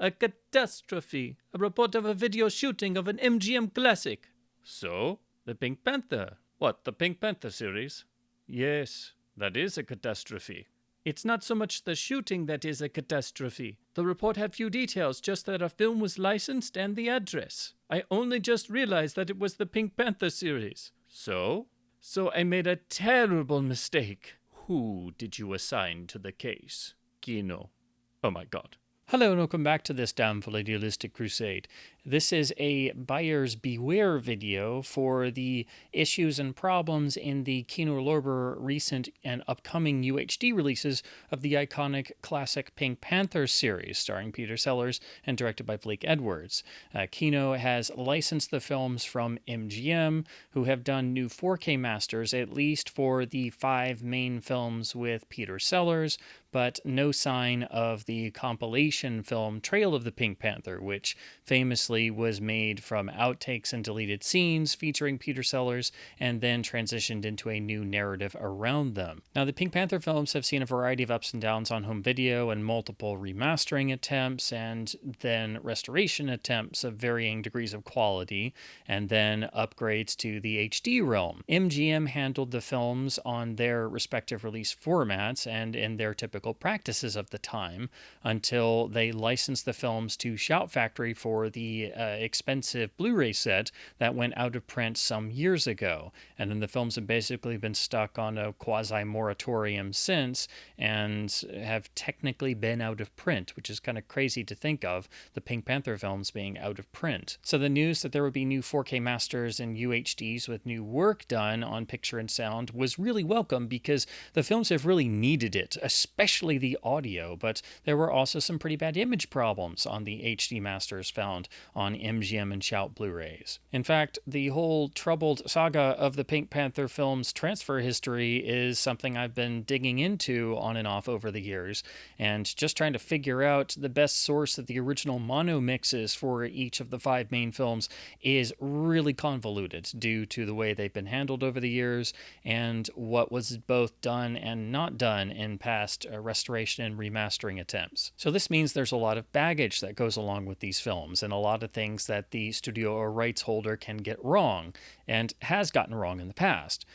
A catastrophe. A report of a video shooting of an MGM classic. So? The Pink Panther. What, the Pink Panther series? Yes, that is a catastrophe. It's not so much the shooting that is a catastrophe. The report had few details, just that a film was licensed and the address. I only just realized that it was the Pink Panther series. So? So I made a terrible mistake. Who did you assign to the case? Kino. Oh my god. Hello and welcome back to this damnful idealistic crusade. This is a buyer's beware video for the issues and problems in the Kino Lorber recent and upcoming UHD releases of the iconic classic Pink Panther series, starring Peter Sellers and directed by Blake Edwards. Kino has licensed the films from MGM, who have done new 4K masters, at least for the 5 main films with Peter Sellers, but no sign of the compilation film Trail of the Pink Panther, which famously was made from outtakes and deleted scenes featuring Peter Sellers and then transitioned into a new narrative around them. Now, the Pink Panther films have seen a variety of ups and downs on home video and multiple remastering attempts and then restoration attempts of varying degrees of quality and then upgrades to the HD realm. MGM handled the films on their respective release formats and in their typical practices of the time until they licensed the films to Shout Factory for the expensive Blu-ray set that went out of print some years ago. And then the films have basically been stuck on a quasi-moratorium since and have technically been out of print, which is kind of crazy to think of, the Pink Panther films being out of print. So the news that there would be new 4K masters and UHDs with new work done on picture and sound was really welcome because the films have really needed it, especially the audio, but there were also some pretty bad image problems on the HD masters found on MGM and Shout Blu-rays. In fact, the whole troubled saga of the Pink Panther film's transfer history is something I've been digging into on and off over the years, and just trying to figure out the best source of the original mono mixes for each of the 5 main films is really convoluted due to the way they've been handled over the years and what was both done and not done in past restoration and remastering attempts. So this means there's a lot of baggage that goes along with these films and a lot of things that the studio or rights holder can get wrong and has gotten wrong in the past.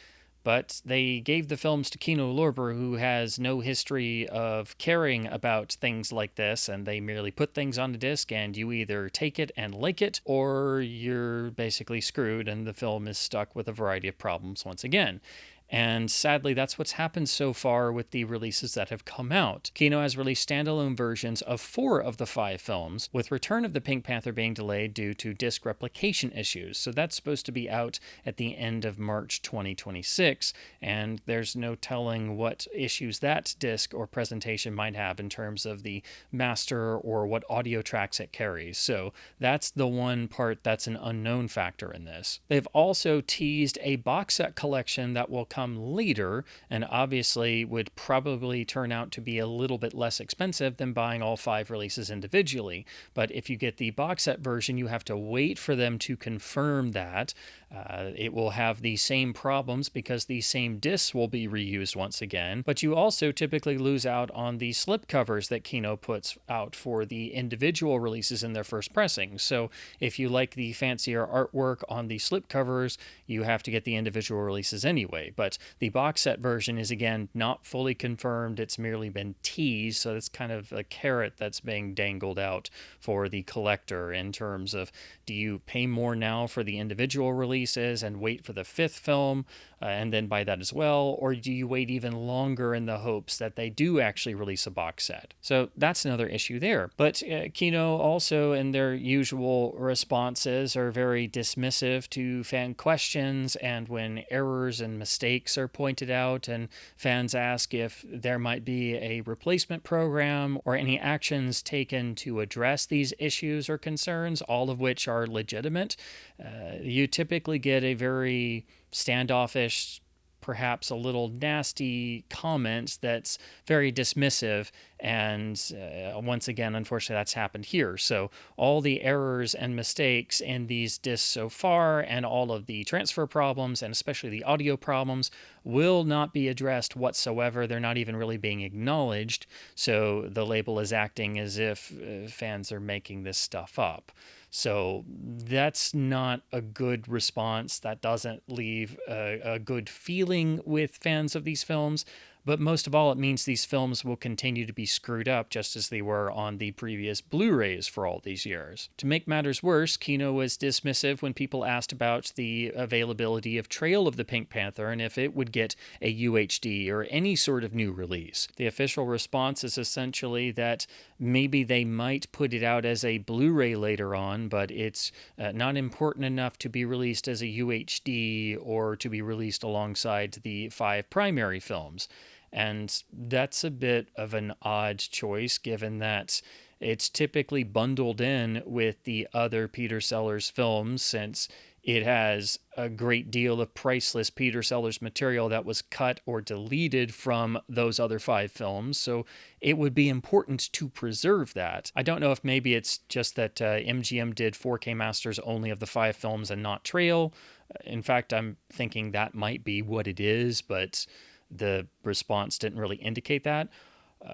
But they gave the films to Kino Lorber, who has no history of caring about things like this, and they merely put things on a disc and you either take it and like it, or you're basically screwed and the film is stuck with a variety of problems once again. And sadly, that's what's happened so far with the releases that have come out. Kino has released standalone versions of 4 of the 5 films, with Return of the Pink Panther being delayed due to disc replication issues. So that's supposed to be out at the end of March 2026, and there's no telling what issues that disc or presentation might have in terms of the master or what audio tracks it carries. So that's the one part that's an unknown factor in this. They've also teased a box set collection that will come later and obviously would probably turn out to be a little bit less expensive than buying all 5 releases individually. But if you get the box set version, you have to wait for them to confirm that. It will have the same problems because the same discs will be reused once again, but you also typically lose out on the slipcovers that Kino puts out for the individual releases in their first pressing. So if you like the fancier artwork on the slipcovers, you have to get the individual releases anyway. But the box set version is, again, not fully confirmed. It's merely been teased, so it's kind of a carrot that's being dangled out for the collector in terms of, do you pay more now for the individual releases and wait for the 5th film and then buy that as well, or do you wait even longer in the hopes that they do actually release a box set? So that's another issue there. But Kino also, in their usual responses, are very dismissive to fan questions, and when errors and mistakes are pointed out and fans ask if there might be a replacement program or any actions taken to address these issues or concerns, all of which are legitimate, you typically get a very standoffish, perhaps a little nasty comment that's very dismissive And once again, unfortunately, that's happened here. So all the errors and mistakes in these discs so far, and all of the transfer problems, and especially the audio problems, will not be addressed whatsoever. They're not even really being acknowledged. So the label is acting as if fans are making this stuff up. So that's not a good response. That doesn't leave a good feeling with fans of these films. But most of all, it means these films will continue to be screwed up just as they were on the previous Blu-rays for all these years. To make matters worse, Kino was dismissive when people asked about the availability of Trail of the Pink Panther and if it would get a UHD or any sort of new release. The official response is essentially that maybe they might put it out as a Blu-ray later on, but it's not important enough to be released as a UHD or to be released alongside the 5 primary films. And that's a bit of an odd choice, given that it's typically bundled in with the other Peter Sellers films, since it has a great deal of priceless Peter Sellers material that was cut or deleted from those other 5 films, so it would be important to preserve that. I don't know if maybe it's just that MGM did 4K masters only of the 5 films and not Trail. In fact, I'm thinking that might be what it is, but the response didn't really indicate that.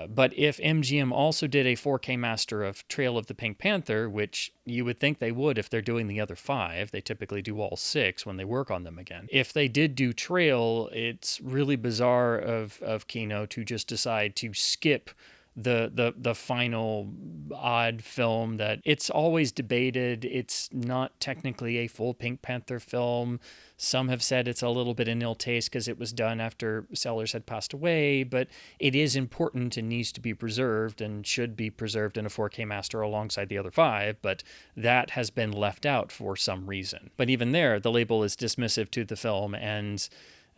But if MGM also did a 4K master of Trail of the Pink Panther, which you would think they would if they're doing the other 5, they typically do all 6 when they work on them again. If they did do Trail, it's really bizarre of Kino to just decide to skip the final odd film that it's always debated. It's not technically a full Pink Panther film. Some have said it's a little bit in ill taste because it was done after Sellers had passed away, but it is important and needs to be preserved and should be preserved in a 4K master alongside the other 5, but that has been left out for some reason. But even there, the label is dismissive to the film and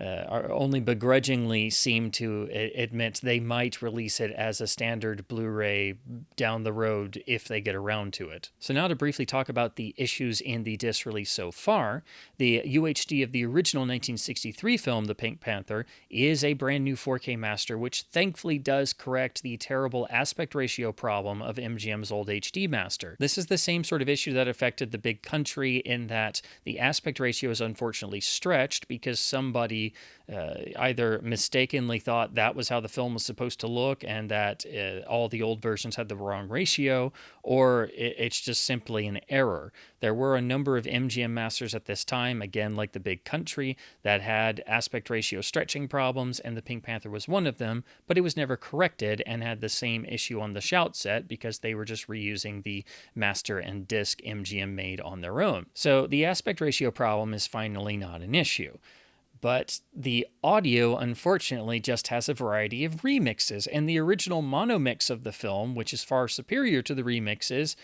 only begrudgingly seem to admit they might release it as a standard Blu-ray down the road if they get around to it. So now to briefly talk about the issues in the disc release so far, the UHD of the original 1963 film, The Pink Panther, is a brand new 4K master, which thankfully does correct the terrible aspect ratio problem of MGM's old HD master. This is the same sort of issue that affected The Big Country, in that the aspect ratio is unfortunately stretched because somebody either mistakenly thought that was how the film was supposed to look and that all the old versions had the wrong ratio, or it's just simply an error. There were a number of MGM masters at this time, again like The Big Country, that had aspect ratio stretching problems, and The Pink Panther was one of them, but it was never corrected and had the same issue on the Shout set because they were just reusing the master and disc MGM made on their own. So the aspect ratio problem is finally not an issue. But the audio, unfortunately, just has a variety of remixes, and the original mono mix of the film, which is far superior to the remixes,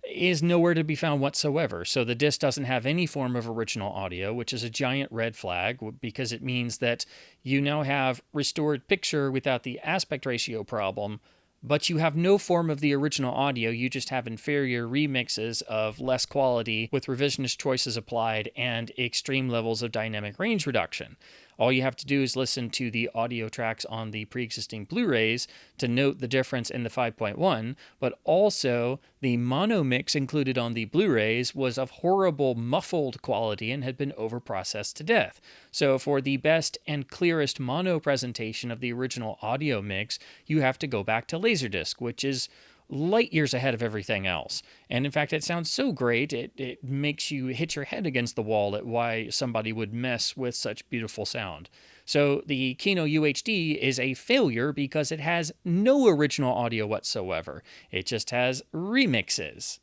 is nowhere to be found whatsoever. So the disc doesn't have any form of original audio, which is a giant red flag because it means that you now have restored picture without the aspect ratio problem, but you have no form of the original audio. You just have inferior remixes of less quality with revisionist choices applied and extreme levels of dynamic range reduction. All you have to do is listen to the audio tracks on the pre-existing Blu-rays to note the difference in the 5.1, but also the mono mix included on the Blu-rays was of horrible muffled quality and had been overprocessed to death. So for the best and clearest mono presentation of the original audio mix, you have to go back to Laserdisc, which is light years ahead of everything else. And in fact, it sounds so great, it makes you hit your head against the wall at why somebody would mess with such beautiful sound. So the Kino UHD is a failure because it has no original audio whatsoever. It just has remixes.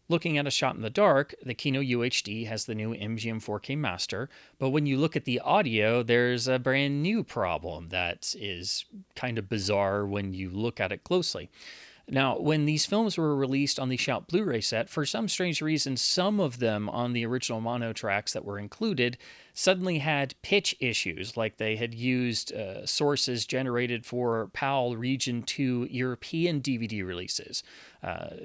Looking at A Shot in the Dark, the Kino UHD has the new MGM 4K master, but when you look at the audio, there's a brand new problem that is kind of bizarre when you look at it closely. Now, when these films were released on the Shout Blu-ray set, for some strange reason, some of them on the original mono tracks that were included suddenly had pitch issues, like they had used sources generated for PAL Region 2 European DVD releases.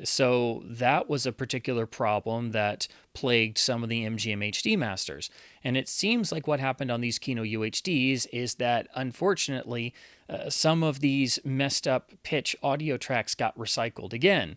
So that was a particular problem that plagued some of the MGM HD masters. And it seems like what happened on these Kino UHDs is that, unfortunately, some of these messed up pitch audio tracks got recycled again.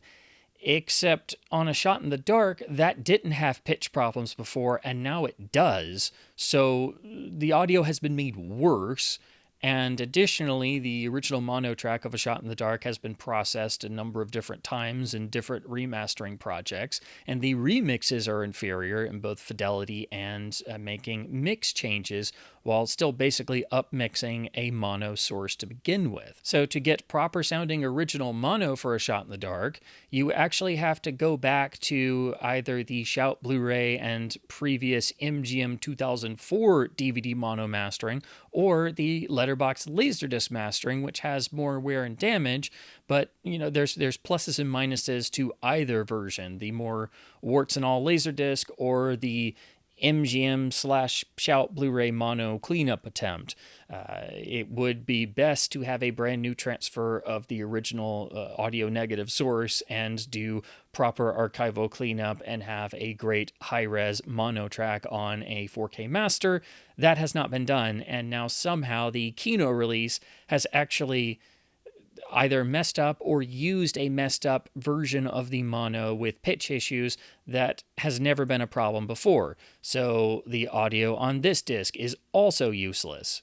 Except on A Shot in the Dark, that didn't have pitch problems before, and now it does. So the audio has been made worse. And additionally, the original mono track of A Shot in the Dark has been processed a number of different times in different remastering projects, and the remixes are inferior in both fidelity and making mix changes while still basically upmixing a mono source to begin with. So to get proper sounding original mono for A Shot in the Dark, you actually have to go back to either the Shout Blu-ray and previous MGM 2004 DVD mono mastering, or the Letterbox Laserdisc mastering, which has more wear and damage, but there's pluses and minuses to either version, the more warts and all Laserdisc or the MGM/Shout Blu-ray mono cleanup attempt. It would be best to have a brand new transfer of the original audio negative source and do proper archival cleanup and have a great high-res mono track on a 4K master. That has not been done, and now somehow the Kino release has actually either messed up or used a messed up version of the mono with pitch issues that has never been a problem before. So the audio on this disc is also useless.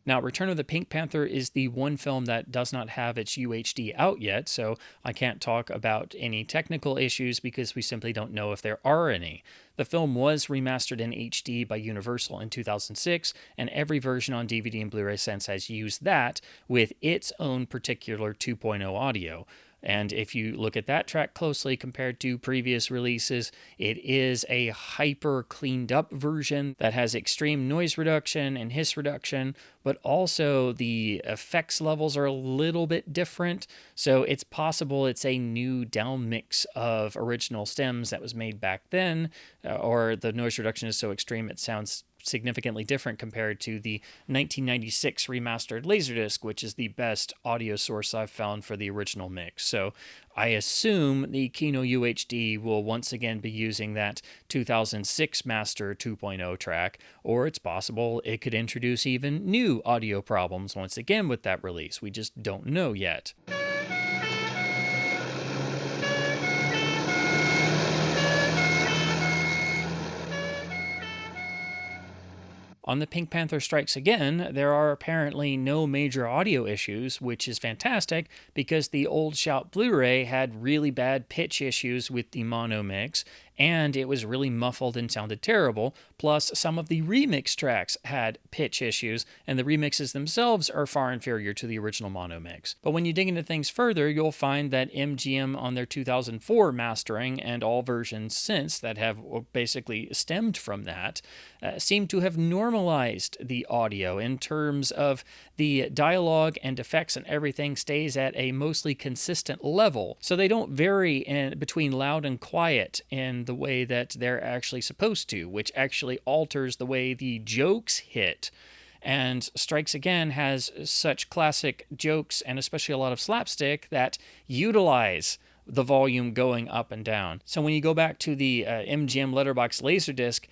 Now, Return of the Pink Panther is the one film that does not have its UHD out yet, so I can't talk about any technical issues because we simply don't know if there are any. The film was remastered in HD by Universal in 2006, and every version on DVD and Blu-ray since has used that with its own particular 2.0 audio. And if you look at that track closely compared to previous releases, it is a hyper cleaned up version that has extreme noise reduction and hiss reduction, but also the effects levels are a little bit different. So it's possible it's a new down mix of original stems that was made back then, or the noise reduction is so extreme it sounds significantly different compared to the 1996 remastered Laserdisc, which is the best audio source I've found for the original mix. So I assume the Kino UHD will once again be using that 2006 Master 2.0 track, or it's possible it could introduce even new audio problems once again with that release. We just don't know yet. On the Pink Panther Strikes Again, there are apparently no major audio issues, which is fantastic because the old Shout Blu-ray had really bad pitch issues with the mono mix, and it was really muffled and sounded terrible. Plus, some of the remix tracks had pitch issues, and the remixes themselves are far inferior to the original mono mix. But when you dig into things further, you'll find that MGM on their 2004 mastering and all versions since that have basically stemmed from that seem to have normalized the audio in terms of the dialogue and effects and everything stays at a mostly consistent level. So they don't vary between loud and quiet in the way that they're actually supposed to, which actually alters the way the jokes hit. And Strikes Again has such classic jokes and especially a lot of slapstick that utilize the volume going up and down. So when you go back to the MGM Letterbox Laserdisc,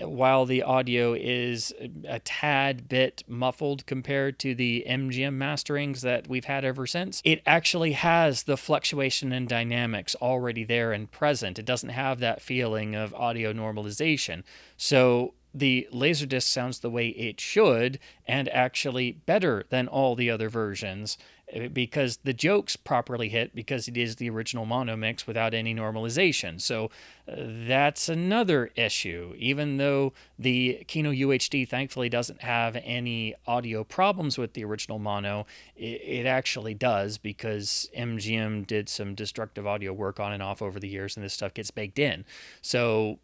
while the audio is a tad bit muffled compared to the MGM masterings that we've had ever since, it actually has the fluctuation and dynamics already there and present. It doesn't have that feeling of audio normalization. So the Laserdisc sounds the way it should, and actually better than all the other versions, because the jokes properly hit because it is the original mono mix without any normalization. So that's another issue. Even though the Kino UHD thankfully doesn't have any audio problems with the original mono, it actually does because MGM did some destructive audio work on and off over the years, and this stuff gets baked in. So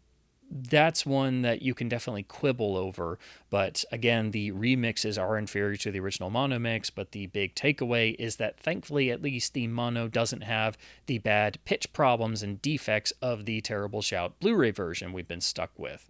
that's one that you can definitely quibble over. But again, the remixes are inferior to the original mono mix, but the big takeaway is that thankfully at least the mono doesn't have the bad pitch problems and defects of the terrible Shout Blu-ray version we've been stuck with.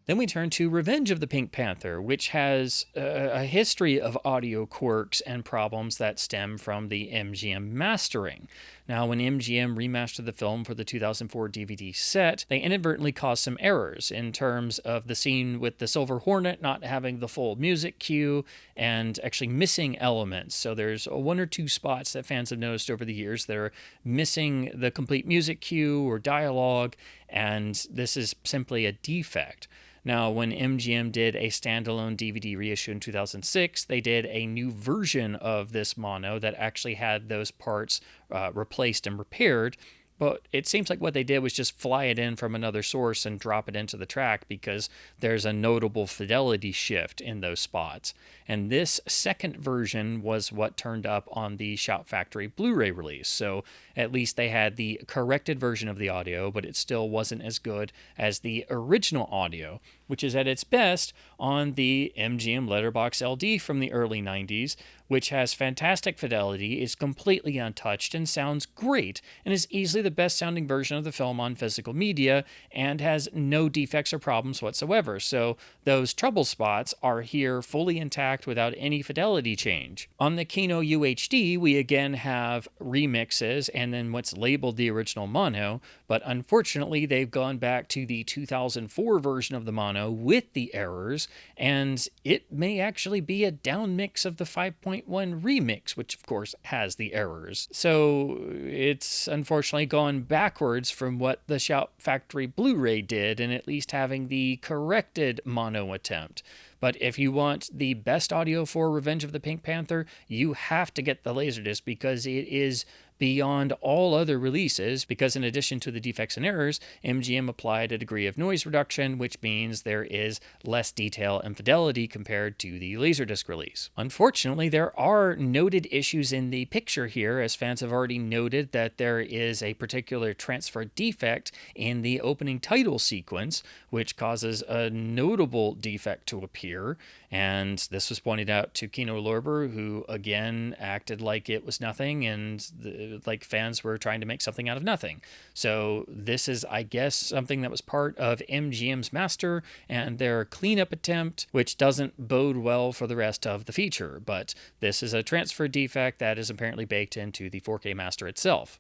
Then we turn to Revenge of the Pink Panther, which has a history of audio quirks and problems that stem from the MGM mastering. Now, when MGM remastered the film for the 2004 DVD set, they inadvertently caused some errors in terms of the scene with the Silver Hornet not having the full music cue and actually missing elements. So there's one or two spots that fans have noticed over the years that are missing the complete music cue or dialogue, and this is simply a defect. Now, when MGM did a standalone DVD reissue in 2006, they did a new version of this mono that actually had those parts replaced and repaired. But it seems like what they did was just fly it in from another source and drop it into the track because there's a notable fidelity shift in those spots. And this second version was what turned up on the Shout Factory Blu-ray release. So at least they had the corrected version of the audio, but it still wasn't as good as the original audio, which is at its best on the MGM Letterbox LD from the early 90s, which has fantastic fidelity, is completely untouched, and sounds great, and is easily the best sounding version of the film on physical media, and has no defects or problems whatsoever. So those trouble spots are here fully intact without any fidelity change. On the Kino UHD, we again have remixes and then what's labeled the original mono, but unfortunately they've gone back to the 2004 version of the mono with the errors, and it may actually be a down mix of the 5.1 remix, which of course has the errors. So it's unfortunately gone backwards from what the Shout Factory Blu-ray did in at least having the corrected mono attempt. But if you want the best audio for Revenge of the Pink Panther, you have to get the Laserdisc because it is beyond all other releases, because in addition to the defects and errors, MGM applied a degree of noise reduction, which means there is less detail and fidelity compared to the Laserdisc release. Unfortunately, there are noted issues in the picture here, as fans have already noted that there is a particular transfer defect in the opening title sequence, which causes a notable defect to appear, and this was pointed out to Kino Lorber, who again acted like it was nothing, and like fans were trying to make something out of nothing. So this is, I guess, something that was part of MGM's master and their cleanup attempt, which doesn't bode well for the rest of the feature. But this is a transfer defect that is apparently baked into the 4K master itself.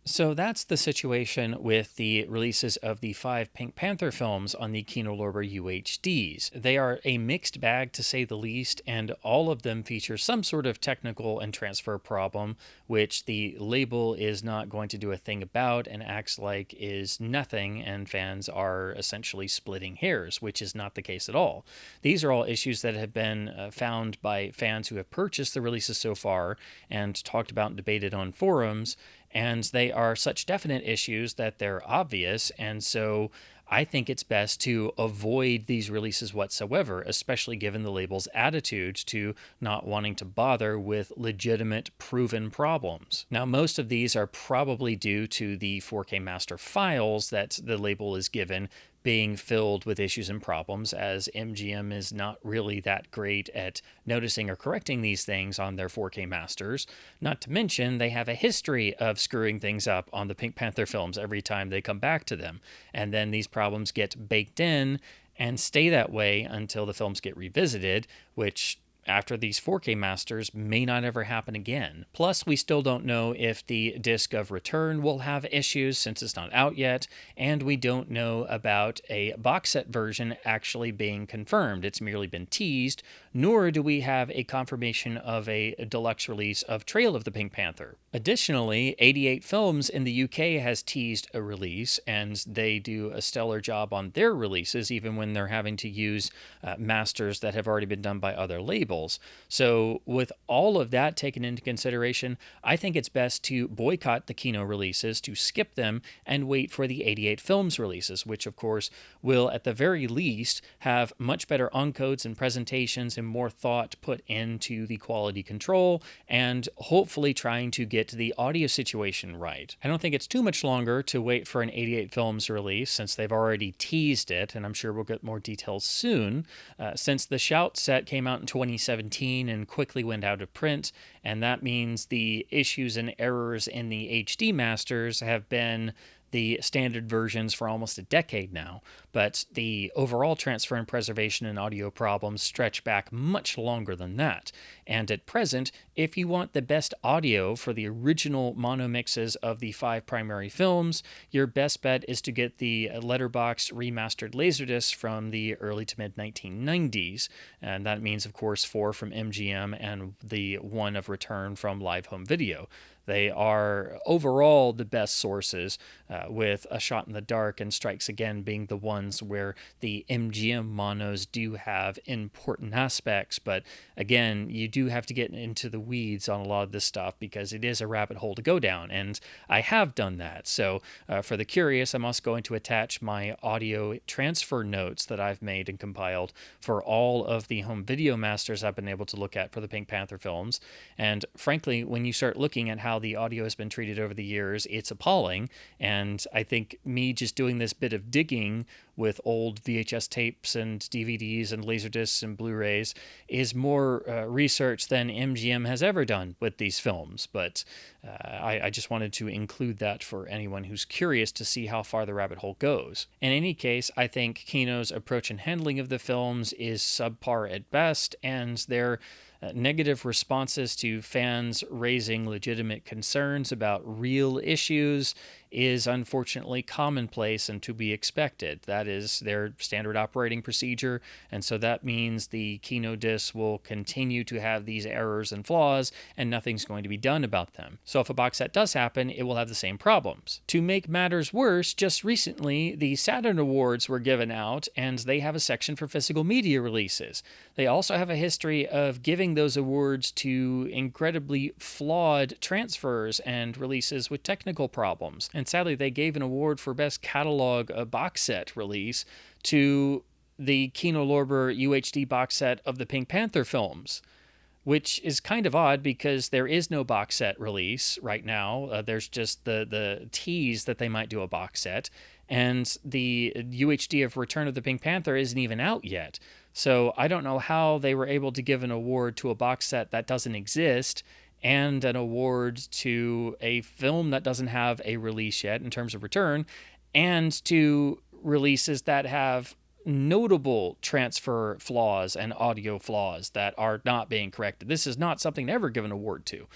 So that's the situation with the releases of the 5 Pink Panther films on the Kino Lorber UHDs. They are a mixed bag to say the least, and all of them feature some sort of technical and transfer problem, which the label is not going to do a thing about and acts like is nothing, and fans are essentially splitting hairs, which is not the case at all. These are all issues that have been found by fans who have purchased the releases so far and talked about and debated on forums, and they are such definite issues that they're obvious, and so I think it's best to avoid these releases whatsoever, especially given the label's attitude to not wanting to bother with legitimate, proven problems. Now, most of these are probably due to the 4K master files that the label is given being filled with issues and problems, as MGM is not really that great at noticing or correcting these things on their 4K masters. Not to mention, they have a history of screwing things up on the Pink Panther films every time they come back to them. And then these problems get baked in and stay that way until the films get revisited, which after these 4K masters may not ever happen again. Plus, we still don't know if the disc of return will have issues since it's not out yet, and we don't know about a box set version actually being confirmed. It's merely been teased, nor do we have a confirmation of a deluxe release of Trail of the Pink Panther. Additionally, 88 Films in the UK has teased a release, and they do a stellar job on their releases, even when they're having to use masters that have already been done by other labels. So with all of that taken into consideration, I think it's best to boycott the Kino releases, to skip them, and wait for the 88 Films releases, which of course will at the very least have much better encodes and presentations and more thought put into the quality control, and hopefully trying to get the audio situation right. I don't think it's too much longer to wait for an 88 Films release, since they've already teased it, and I'm sure we'll get more details soon. Since the Shout set came out in 2016, 2017 and quickly went out of print, and that means the issues and errors in the HD masters have been the standard versions for almost a decade now, but the overall transfer and preservation and audio problems stretch back much longer than that. And at present, if you want the best audio for the original mono mixes of the 5 primary films, your best bet is to get the letterbox remastered laserdiscs from the early to mid 1990s. And that means, of course, 4 from MGM and the 1 of Return from Live Home Video. They are overall the best sources, with A Shot in the Dark and Strikes Again being the ones where the MGM monos do have important aspects. But again, you do have to get into the weeds on a lot of this stuff because it is a rabbit hole to go down, and I have done that. So for the curious, I'm also going to attach my audio transfer notes that I've made and compiled for all of the home video masters I've been able to look at for the Pink Panther films. And frankly, when you start looking at how the audio has been treated over the years, it's appalling. And I think me just doing this bit of digging with old VHS tapes and DVDs and Laserdiscs and Blu-rays is more research than MGM has ever done with these films. But I just wanted to include that for anyone who's curious to see how far the rabbit hole goes. In any case, I think Kino's approach and handling of the films is subpar at best, and their negative responses to fans raising legitimate concerns about real issues is unfortunately commonplace and to be expected. That is their standard operating procedure, and so that means the Kino discs will continue to have these errors and flaws, and nothing's going to be done about them. So if a box set does happen, it will have the same problems. To make matters worse, just recently, the Saturn Awards were given out, and they have a section for physical media releases. They also have a history of giving those awards to incredibly flawed transfers and releases with technical problems. And sadly, they gave an award for Best Catalog box set release to the Kino Lorber UHD box set of the Pink Panther films, which is kind of odd because there is no box set release right now. There's just the tease that they might do a box set, and the UHD of Return of the Pink Panther isn't even out yet. So I don't know how they were able to give an award to a box set that doesn't exist and an award to a film that doesn't have a release yet in terms of Return, and to releases that have notable transfer flaws and audio flaws that are not being corrected. This is not something to ever give an award to,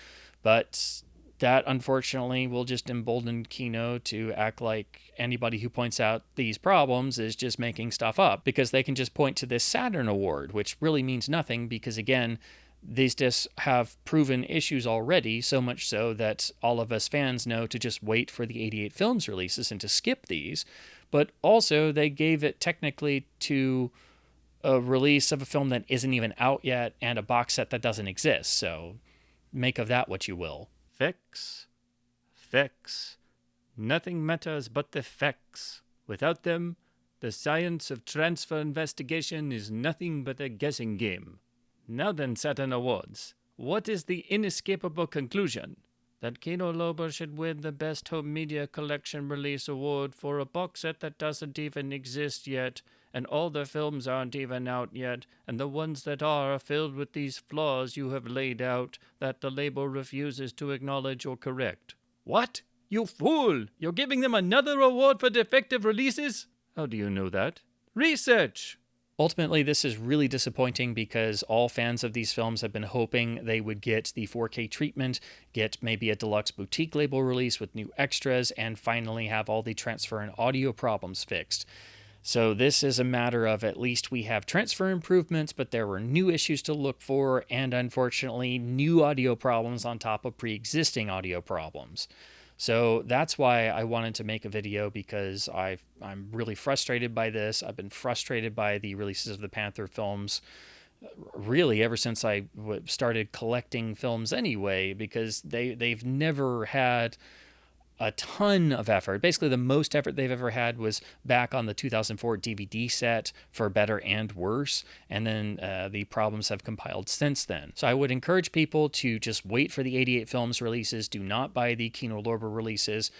but that unfortunately will just embolden Kino to act like anybody who points out these problems is just making stuff up, because they can just point to this Saturn Award, which really means nothing because, again, these discs have proven issues already, so much so that all of us fans know to just wait for the 88 films releases and to skip these. But also, they gave it technically to a release of a film that isn't even out yet and a box set that doesn't exist. So make of that what you will. Facts. Nothing matters but the facts. Without them, the science of transfer investigation is nothing but a guessing game. Now then, Saturn Awards, what is the inescapable conclusion? That Kino Lorber should win the Best Home Media Collection Release Award for a box set that doesn't even exist yet, and all the films aren't even out yet, and the ones that are filled with these flaws you have laid out that the label refuses to acknowledge or correct. What? You fool! You're giving them another award for defective releases? How do you know that? Research! Ultimately, this is really disappointing because all fans of these films have been hoping they would get the 4K treatment, get maybe a deluxe boutique label release with new extras, and finally have all the transfer and audio problems fixed. So this is a matter of at least we have transfer improvements, but there were new issues to look for, and unfortunately, new audio problems on top of pre-existing audio problems. So that's why I wanted to make a video, because I'm really frustrated by this. I've been frustrated by the releases of the Panther films really ever since I started collecting films anyway, because they've never had a ton of effort. Basically, the most effort they've ever had was back on the 2004 DVD set for Better and Worse, and then the problems have compiled since then. So I would encourage people to just wait for the 88 Films releases. Do not buy the Kino Lorber releases.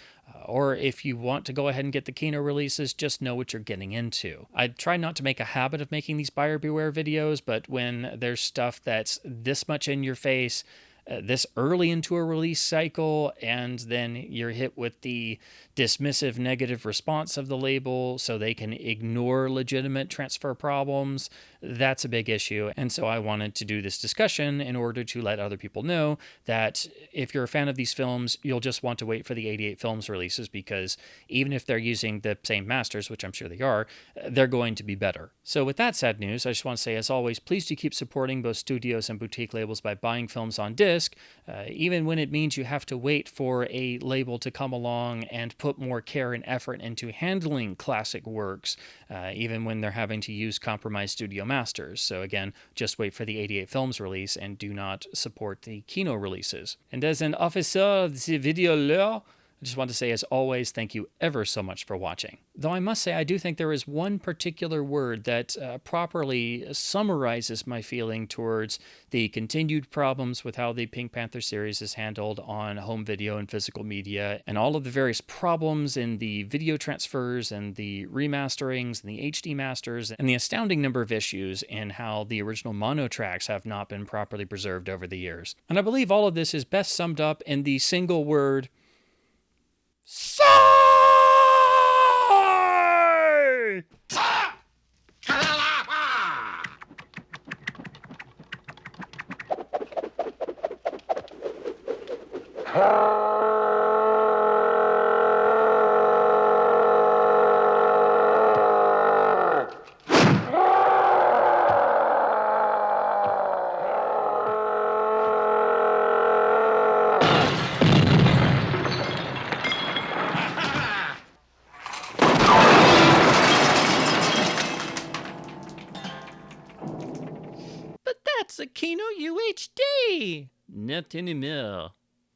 Or if you want to go ahead and get the Kino releases, just know what you're getting into. I try not to make a habit of making these buyer beware videos, but when there's stuff that's this much in your face, this early into a release cycle, and then you're hit with the dismissive negative response of the label so they can ignore legitimate transfer problems, that's a big issue. And so I wanted to do this discussion in order to let other people know that if you're a fan of these films, you'll just want to wait for the 88 Films releases, because even if they're using the same masters, which I'm sure they are, they're going to be better. So with that sad news, I just want to say, as always, please do keep supporting both studios and boutique labels by buying films on disc, even when it means you have to wait for a label to come along and put more care and effort into handling classic works, even when they're having to use compromised studio masters. So again, just wait for the 88 Films release and do not support the Kino releases. And as an officer of the video law, I just want to say, as always, thank you ever so much for watching. Though I must say, I do think there is one particular word that properly summarizes my feeling towards the continued problems with how the Pink Panther series is handled on home video and physical media, and all of the various problems in the video transfers and the remasterings and the HD masters, and the astounding number of issues in how the original mono tracks have not been properly preserved over the years. And I believe all of this is best summed up in the single word, Sigh! But that's a Kino UHD! Not anymore.